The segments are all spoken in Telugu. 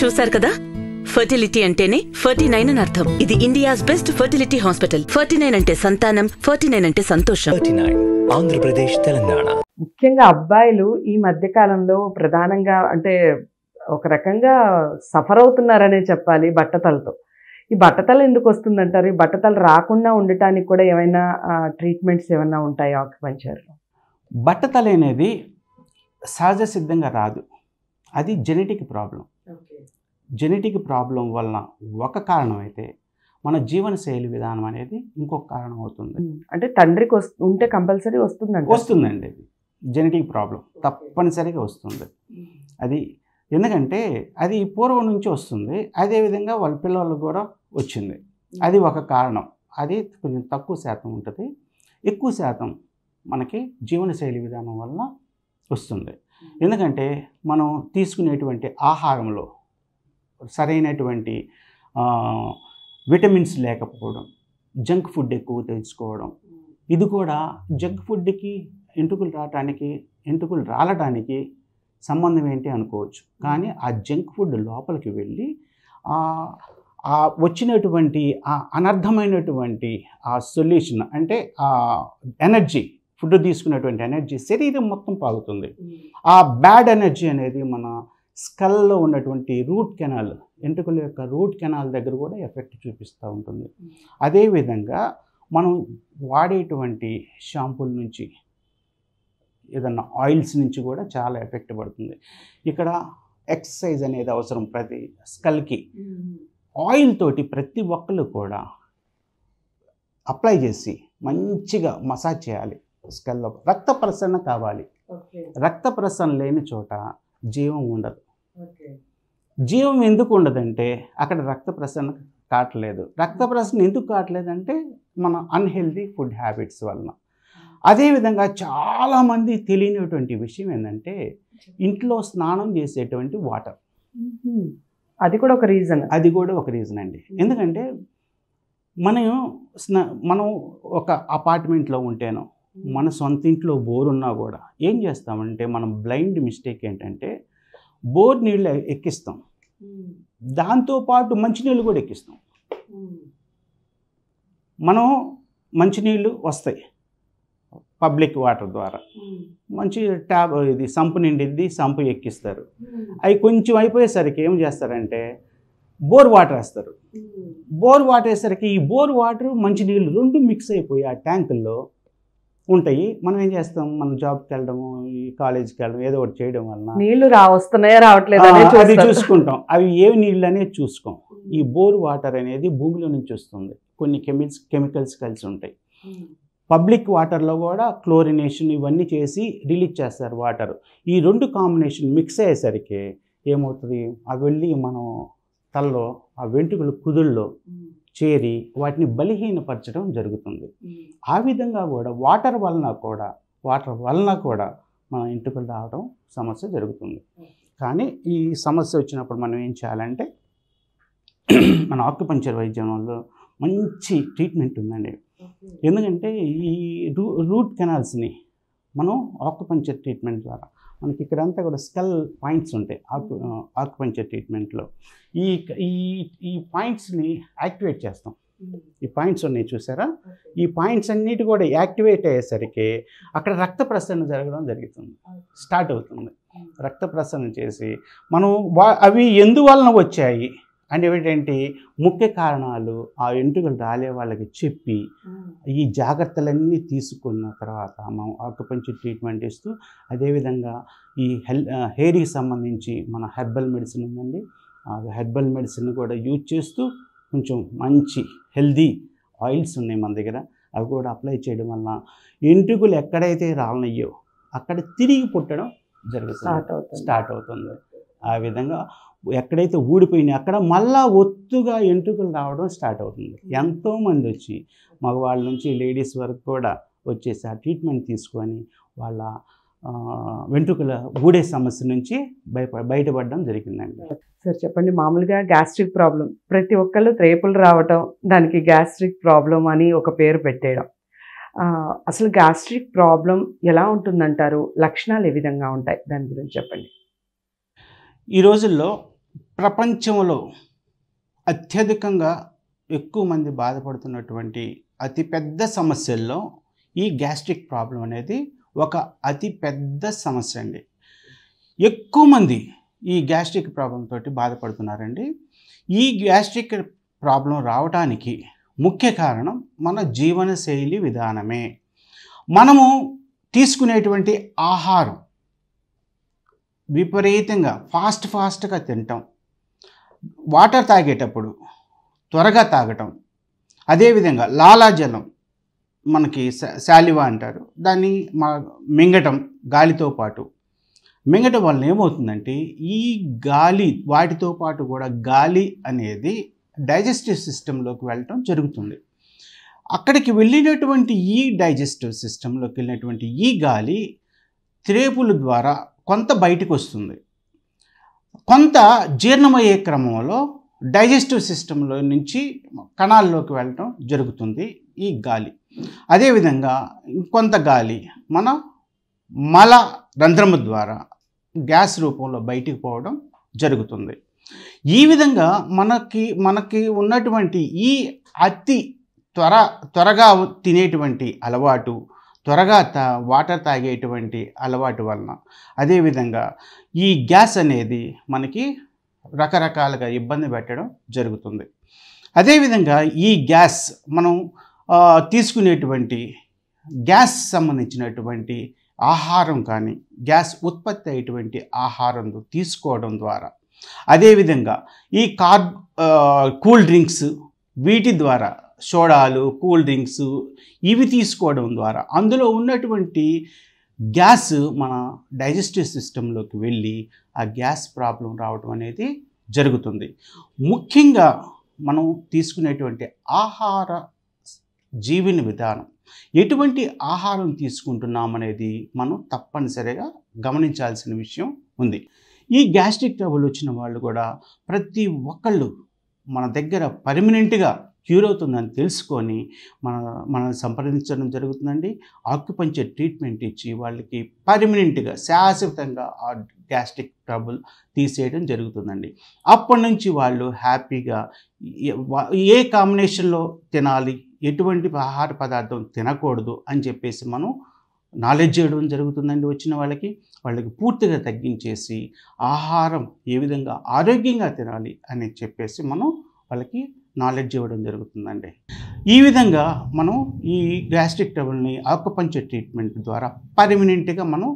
చూశారు కదా, ఫర్టిలిటీ అంటేనే 49 అని అర్థం. ఇది ఇండియాస్ బెస్ట్ ఫర్టిలిటీ హాస్పిటల్. 49 అంటే సంతానం, 49 అంటే సంతోషం. 39 ఆంధ్రప్రదేశ్, తెలంగాణ. ముఖ్యంగా అబ్బాయిలు ఈ మధ్య కాలంలో ప్రధానంగా అంటే ఒక రకంగా సఫర్ అవుతున్నారనే చెప్పాలి బట్టతలతో. ఈ బట్టతల ఎందుకు వస్తుందంటారు? ఈ బట్టతల రాకుండా ఉండటానికి కూడా ఏమైనా ట్రీట్మెంట్స్ ఏమైనా ఉంటాయా ఆక్యుపంక్చర్లో? బట్టతల అనేది సహజ సిద్ధంగా రాదు, అది జెనెటిక్ ప్రాబ్లం. జెనెటిక్ ప్రాబ్లం వలన ఒక కారణం అయితే మన జీవనశైలి విధానం అనేది ఇంకొక కారణం అవుతుంది. అంటే తండ్రికి ఉంటే కంపల్సరీ వస్తుందండి. అది జెనెటిక్ ప్రాబ్లం తప్పనిసరిగా వస్తుంది. అది ఎందుకంటే అది పూర్వం నుంచి వస్తుంది, అదేవిధంగా వాళ్ళ పిల్లలకు కూడా వచ్చింది. అది ఒక కారణం. అది కొంచెం తక్కువ శాతం ఉంటుంది, ఎక్కువ శాతం మనకి జీవనశైలి విధానం వల్ల వస్తుంది. ఎందుకంటే మనం తీసుకునేటువంటి ఆహారంలో సరైనటువంటి విటమిన్స్ లేకపోవడం, జంక్ ఫుడ్ ఎక్కువ తీసుకోవడం, ఇది కూడా జంక్ ఫుడ్కి ఎంటుకలు రాలడానికి సంబంధం ఏంటి అనుకోవచ్చు. కానీ ఆ జంక్ ఫుడ్ లోపలికి వెళ్ళి ఆ వచ్చినటువంటి ఆ అనర్థమైనటువంటి ఆ సొల్యూషన్ అంటే ఆ ఎనర్జీ, ఫుడ్ తీసుకున్నటువంటి ఎనర్జీ శరీరం మొత్తం పాగుతుంది. ఆ బ్యాడ్ ఎనర్జీ అనేది మన స్కల్లో ఉన్నటువంటి రూట్ కెనాల్, ఎంట్రుకల యొక్క రూట్ కెనాల్ దగ్గర కూడా ఎఫెక్ట్ చూపిస్తూ ఉంటుంది. అదేవిధంగా మనం వాడేటువంటి షాంపూల నుంచి, ఏదన్నా ఆయిల్స్ నుంచి కూడా చాలా ఎఫెక్ట్ పడుతుంది. ఇక్కడ ఎక్సర్సైజ్ అనేది అవసరం ప్రతి స్కల్కి. ఆయిల్ తోటి ప్రతి ఒక్కళ్ళు కూడా అప్లై చేసి మంచిగా మసాజ్ చేయాలి స్కల్లో. రక్త ప్రసరణ కావాలి. రక్త ప్రసరణ లేని చోట జీవం ఉండదు. జీవం ఎందుకు ఉండదంటే అక్కడ రక్త ప్రసరణ కావట్లేదు. రక్త ప్రసరణ ఎందుకు కావట్లేదంటే మన అన్హెల్దీ ఫుడ్ హ్యాబిట్స్ వలన. అదేవిధంగా చాలామంది తెలియనటువంటి విషయం ఏంటంటే ఇంట్లో స్నానం చేసేటువంటి వాటర్, అది కూడా ఒక రీజన్ అండి. ఎందుకంటే మనం ఒక అపార్ట్మెంట్లో ఉంటేనో మన సొంత ఇంట్లో బోర్ ఉన్నా కూడా ఏం చేస్తామంటే మనం బ్లైండ్ మిస్టేక్ ఏంటంటే బోర్ నీళ్ళు ఎక్కిస్తాం, దాంతోపాటు మంచినీళ్ళు కూడా ఎక్కిస్తాం. మనం మంచినీళ్ళు వస్తాయి పబ్లిక్ వాటర్ ద్వారా, మంచి ట్యాబ్ ఇది సంపు నిండిద్ది, సంపు ఎక్కిస్తారు. అవి కొంచెం అయిపోయేసరికి ఏం చేస్తారంటే బోర్ వాటర్ వేస్తారు. బోర్ వాటర్ వేసరికి ఈ బోర్ వాటర్ మంచినీళ్ళు రెండు మిక్స్ అయిపోయి ఆ ట్యాంకుల్లో ఉంటాయి. మనం ఏం చేస్తాం, మనం జాబ్కి వెళ్ళడము, ఈ కాలేజీకి వెళ్ళడం, ఏదో ఒకటి చేయడం వలన నీళ్ళు వస్తున్నాయా రావట్లేదు అది చూసుకుంటాం. అవి ఏవి నీళ్ళు అనేది చూసుకోం. ఈ బోర్ వాటర్ అనేది భూమిలో నుంచి వస్తుంది, కొన్ని కెమికల్స్ కలిసి ఉంటాయి. పబ్లిక్ వాటర్లో కూడా క్లోరినేషన్ ఇవన్నీ చేసి రిలీజ్ చేస్తారు వాటర్. ఈ రెండు కాంబినేషన్ మిక్స్ అయ్యేసరికి ఏమవుతుంది, అవి వెళ్ళి మనం తలలో ఆ వెంట్రుకలు కుదుల్లో చేరి వాటిని బలహీనపరచడం జరుగుతుంది. ఆ విధంగా కూడా వాటర్ వలన కూడా మన వెంట్రుకలు రావడం సమస్య జరుగుతుంది. కానీ ఈ సమస్య వచ్చినప్పుడు మనం ఏం చేయాలంటే మన ఆక్యుపంక్చర్ వైద్యంలో మంచి ట్రీట్మెంట్ ఉందండి. ఎందుకంటే ఈ రూట్ కెనాల్స్ని మనం ఆక్యుపంక్చర్ ట్రీట్మెంట్ ద్వారా మనకి ఇక్కడంతా కూడా స్కల్ పాయింట్స్ ఉంటాయి. ఆక్యుపంక్చర్ ట్రీట్మెంట్లో ఈ పాయింట్స్ని యాక్టివేట్ చేస్తాం. ఈ పాయింట్స్ ఉన్నాయి చూసారా, ఈ పాయింట్స్ అన్నిటి కూడా యాక్టివేట్ అయ్యేసరికి అక్కడ రక్త ప్రసరణ స్టార్ట్ అవుతుంది. రక్త ప్రసరణ చేసి మనం అవి ఎందువలన వచ్చాయి అంటే ఏంటి ముఖ్య కారణాలు ఆ వెంట్రుకలు రాలే వాళ్ళకి చెప్పి ఈ జాగ్రత్తలన్నీ తీసుకున్న తర్వాత మనం ఆక్యుపంక్చర్ ట్రీట్మెంట్ ఇస్తూ, అదేవిధంగా ఈ హెయిర్కి సంబంధించి మన హెర్బల్ మెడిసిన్ ఉందండి, ఆ హెర్బల్ మెడిసిన్ కూడా యూజ్ చేస్తూ కొంచెం మంచి హెల్దీ ఆయిల్స్ ఉన్నాయి మన దగ్గర, అవి కూడా అప్లై చేయడం వల్ల వెంట్రుకలు ఎక్కడైతే రాలనయ్యో అక్కడ తిరిగి పుట్టడం స్టార్ట్ అవుతుంది. ఆ విధంగా ఎక్కడైతే ఊడిపోయినాయి అక్కడ మళ్ళా ఒత్తుగా వెంట్రుకలు రావడం స్టార్ట్ అవుతుంది. ఎంతోమంది వచ్చి మగవాళ్ళ నుంచి లేడీస్ వరకు కూడా వచ్చేసి ఆ ట్రీట్మెంట్ తీసుకొని వాళ్ళ వెంట్రుకల ఊడే సమస్య నుంచి బయటపడడం జరిగిందండి. సార్ చెప్పండి, మామూలుగా గ్యాస్ట్రిక్ ప్రాబ్లం ప్రతి ఒక్కళ్ళు త్రేపులు రావటం, దానికి గ్యాస్ట్రిక్ ప్రాబ్లం అని ఒక పేరు పెట్టేయడం. అసలు గ్యాస్ట్రిక్ ప్రాబ్లం ఎలా ఉంటుందంటారు? లక్షణాలు ఏ విధంగా ఉంటాయి? దాని గురించి చెప్పండి. ఈ రోజుల్లో ప్రపంచంలో అత్యధికంగా ఎక్కువ మంది బాధపడుతున్నటువంటి అతిపెద్ద సమస్యల్లో ఈ గ్యాస్ట్రిక్ ప్రాబ్లం అనేది ఒక అతిపెద్ద సమస్య అండి. ఎక్కువ మంది ఈ గ్యాస్ట్రిక్ ప్రాబ్లం తోటి బాధపడుతున్నారండి. ఈ గ్యాస్ట్రిక్ ప్రాబ్లం రావడానికి ముఖ్య కారణం మన జీవనశైలి విధానమే. మనము తీసుకునేటువంటి ఆహారం విపరీతంగా ఫాస్ట్గా తినటం, వాటర్ తాగేటప్పుడు త్వరగా తాగటం, అదేవిధంగా లాలాజలం మనకి శాలివా అంటారు, దాన్ని మింగటం గాలితో పాటు. మింగటం వలన ఏమవుతుందంటే ఈ గాలి వాటితో పాటు కూడా గాలి అనేది డైజెస్టివ్ సిస్టంలోకి వెళ్ళటం జరుగుతుంది. అక్కడికి వెళ్ళినటువంటి ఈ డైజెస్టివ్ సిస్టంలోకి వెళ్ళినటువంటి ఈ గాలి త్రేపుల ద్వారా కొంత బయటకు వస్తుంది, కొంత జీర్ణమయ్యే క్రమంలో డైజెస్టివ్ సిస్టంలో నుంచి కణాల్లోకి వెళ్ళటం జరుగుతుంది ఈ గాలి. అదేవిధంగా కొంత గాలి మన మల రంధ్రము ద్వారా గ్యాస్ రూపంలో బయటికి పోవడం జరుగుతుంది. ఈ విధంగా మనకి ఉన్నటువంటి ఈ అతి త్వరగా తినేటువంటి అలవాటు, త్వరగా వాటర్ తాగేటువంటి అలవాటు వలన, అదేవిధంగా ఈ గ్యాస్ అనేది మనకి రకరకాలుగా ఇబ్బంది పెట్టడం జరుగుతుంది. అదేవిధంగా ఈ గ్యాస్ మనం తీసుకునేటువంటి గ్యాస్ సంబంధించినటువంటి ఆహారం కానీ, గ్యాస్ ఉత్పత్తి అయ్యేటువంటి ఆహారం తీసుకోవడం ద్వారా, అదేవిధంగా ఈ కూల్ డ్రింక్స్ వీటి ద్వారా, సోడాలు, కూల్ డ్రింక్స్ ఇవి తీసుకోవడం ద్వారా అందులో ఉన్నటువంటి గ్యాస్ మన డైజెస్టివ్ సిస్టంలోకి వెళ్ళి ఆ గ్యాస్ ప్రాబ్లం రావడం అనేది జరుగుతుంది. ముఖ్యంగా మనం తీసుకునేటువంటి ఆహార జీవన విధానం, ఎటువంటి ఆహారం తీసుకుంటున్నామనేది మనం తప్పనిసరిగా గమనించాల్సిన విషయం ఉంది. ఈ గ్యాస్ట్రిక్ ట్రబుల్ వచ్చిన వాళ్ళు కూడా ప్రతి ఒక్కళ్ళు మన దగ్గర పర్మనెంట్గా క్యూర్ అవుతుందని తెలుసుకొని మనల్ని సంప్రదించడం జరుగుతుందండి. ఆక్యుపంక్చర్ ట్రీట్మెంట్ ఇచ్చి వాళ్ళకి పర్మనెంట్గా శాశ్వతంగా ఆ గ్యాస్ట్రిక్ ట్రబుల్ తీసేయడం జరుగుతుందండి. అప్పటి నుంచి వాళ్ళు హ్యాపీగా ఏ కాంబినేషన్లో తినాలి, ఎటువంటి ఆహార పదార్థం తినకూడదు అని చెప్పేసి మనం నాలెడ్జ్ ఇవ్వడం జరుగుతుందండి. వచ్చిన వాళ్ళకి పూర్తిగా తగ్గించేసి ఆహారం ఏ విధంగా ఆరోగ్యంగా తినాలి అని చెప్పేసి మనం వాళ్ళకి నాలెడ్జ్ ఇవ్వడం జరుగుతుందండి. ఈ విధంగా మనం ఈ గ్యాస్ట్రిక్ ట్రబుల్ని ఆక్యుపంక్చర్ ట్రీట్మెంట్ ద్వారా పర్మనెంట్గా మనం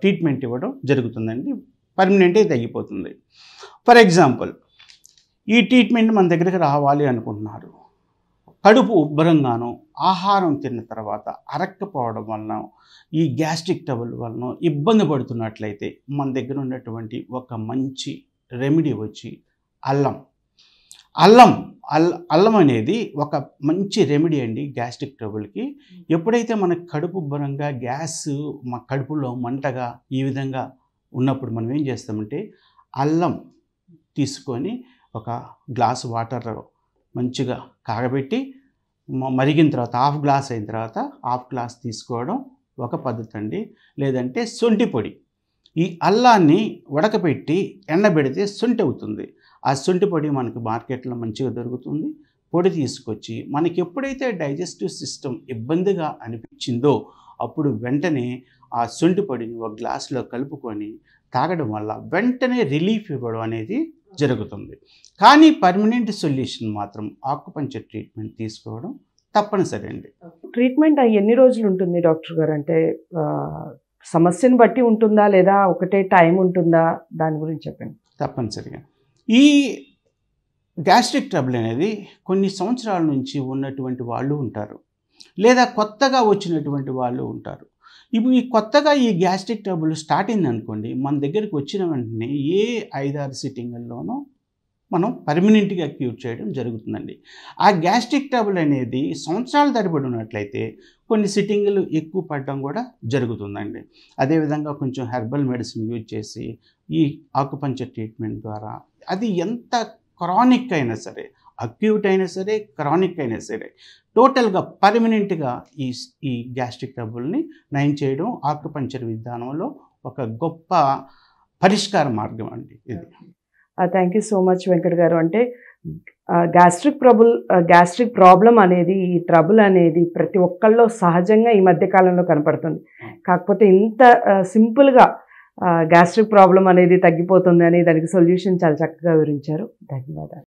ట్రీట్మెంట్ ఇవ్వడం జరుగుతుందండి. పర్మనెంట్గా తగ్గిపోతుంది. ఫర్ ఎగ్జాంపుల్, ఈ ట్రీట్మెంట్ మన దగ్గరికి రావాలి అనుకుంటున్నారు, కడుపు ఉబ్బరంగానో ఆహారం తిన్న తర్వాత అరక్కపోవడం వలన, ఈ గ్యాస్ట్రిక్ ట్రబుల్ వలన ఇబ్బంది పడుతున్నట్లయితే మన దగ్గర ఉన్నటువంటి ఒక మంచి రెమెడీ వచ్చి అల్లం అనేది ఒక మంచి రెమెడీ అండి గ్యాస్ట్రిక్ ట్రబుల్కి. ఎప్పుడైతే మనకు కడుపు ఉబ్బరంగా, గ్యాస్ మా కడుపులో మంటగా ఈ విధంగా ఉన్నప్పుడు మనం ఏం చేస్తామంటే అల్లం తీసుకొని ఒక గ్లాసు వాటర్లో మంచిగా కాగబెట్టి మరిగిన తర్వాత హాఫ్ గ్లాస్ అయిన తర్వాత హాఫ్ గ్లాస్ తీసుకోవడం ఒక పద్ధతి అండి. లేదంటే శొంఠి పొడి, ఈ అల్లాన్ని ఉడకబెట్టి ఎండబెడితే శొంఠి అవుతుంది. ఆ శొంఠి పొడి మనకి మార్కెట్లో మంచిగా దొరుకుతుంది. పొడి తీసుకొచ్చి మనకి ఎప్పుడైతే డైజెస్టివ్ సిస్టమ్ ఇబ్బందిగా అనిపించిందో అప్పుడు వెంటనే ఆ శొంఠి పొడిని ఒక గ్లాసులో కలుపుకొని తాగడం వల్ల వెంటనే రిలీఫ్ ఇవ్వడం అనేది జరుగుతుంది. కానీ పర్మనెంట్ సొల్యూషన్ మాత్రం ఆక్యుపంక్చర్ ట్రీట్మెంట్ తీసుకోవడం తప్పనిసరి అండి. ట్రీట్మెంట్ ఎన్ని రోజులు ఉంటుంది డాక్టర్ గారు? అంటే సమస్యను బట్టి ఉంటుందా లేదా ఒకటే టైం ఉంటుందా? దాని గురించి చెప్పండి. తప్పనిసరిగా ఈ గ్యాస్ట్రిక్ ట్రబుల్ అనేది కొన్ని సంవత్సరాల నుంచి ఉన్నటువంటి వాళ్ళు ఉంటారు, లేదా కొత్తగా వచ్చినటువంటి వాళ్ళు ఉంటారు. ఇప్పుడు ఈ కొత్తగా ఈ గ్యాస్ట్రిక్ ట్రబుల్ స్టార్ట్ అయింది అనుకోండి, మన దగ్గరికి వచ్చిన వెంటనే ఏ 5-6 సిట్టింగుల్లోనూ మనం పర్మనెంట్గా క్యూర్ చేయడం జరుగుతుందండి. ఆ గ్యాస్ట్రిక్ ట్రబుల్ అనేది సంవత్సరాల తరబడి ఉన్నట్లయితే కొన్ని సిట్టింగులు ఎక్కువ పడడం కూడా జరుగుతుందండి. అదేవిధంగా కొంచెం హెర్బల్ మెడిసిన్ యూజ్ చేసి ఈ ఆక్యుపంక్చర్ ట్రీట్మెంట్ ద్వారా అది ఎంత క్రానిక్ అయినా సరే, అక్యూట్ అయినా సరే, క్రానిక్ అయినా సరే, టోటల్గా పర్మనెంట్గా ఈ గ్యాస్ట్రిక్ ట్రబుల్ని నయం చేయడం ఆక్యుపంక్చర్ విధానంలో ఒక గొప్ప పరిష్కార మార్గం అండి ఇది. Thank you so much Venkat గారు. అంటే గ్యాస్ట్రిక్ ప్రాబ్లం అనేది, ఈ ట్రబుల్ అనేది ప్రతి ఒక్కళ్ళలో సహజంగా ఈ మధ్య కాలంలో కనపడుతుంది. కాకపోతే ఇంత సింపుల్గా గ్యాస్ట్రిక్ ప్రాబ్లం అనేది తగ్గిపోతుంది అని దానికి సొల్యూషన్ చాలా చక్కగా వివరించారు. ధన్యవాదాలు.